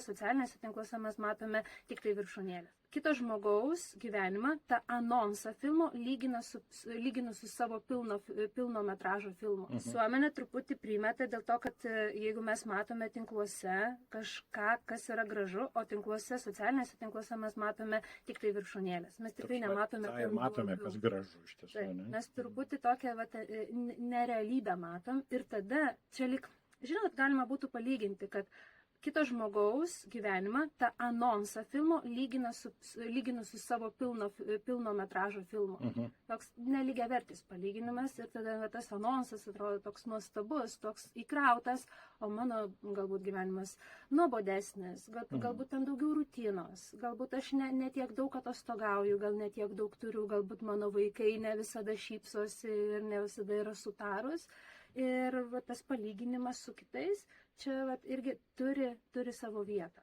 Socialiniuose tinkluose mes matome tik tai viršūnėlę. Kito žmogaus gyvenimą, tą anonsą filmo lygina su savo pilno metražo filmu. Visuomenė truputį primeta dėl to, kad jeigu mes matome tinkluose kažką, kas yra gražu, o tinkluose, socialiniuose tinkluose mes matome tik tai viršūnėlės. Mes tikrai nematome. Matome, kas gražu iš tiesų. Mes truputį tokią nerealybę matom ir tada čia žinot, galima būtų palyginti, kad kito žmogaus gyvenimą, tą anonsą filmo lyginu su savo pilno metražo filmu. Toks nelygiavertis palyginimas ir tada tas anonsas atrodo toks nuostabus, toks įkrautas, o mano galbūt gyvenimas nuobodesnis, galbūt ten daugiau rutinos, galbūt aš ne tiek daug atostogauju, gal ne tiek daug turiu, galbūt mano vaikai ne visada šypsosi ir ne visada yra sutarus. Ir tas palyginimas su kitais čia irgi turi savo vietą.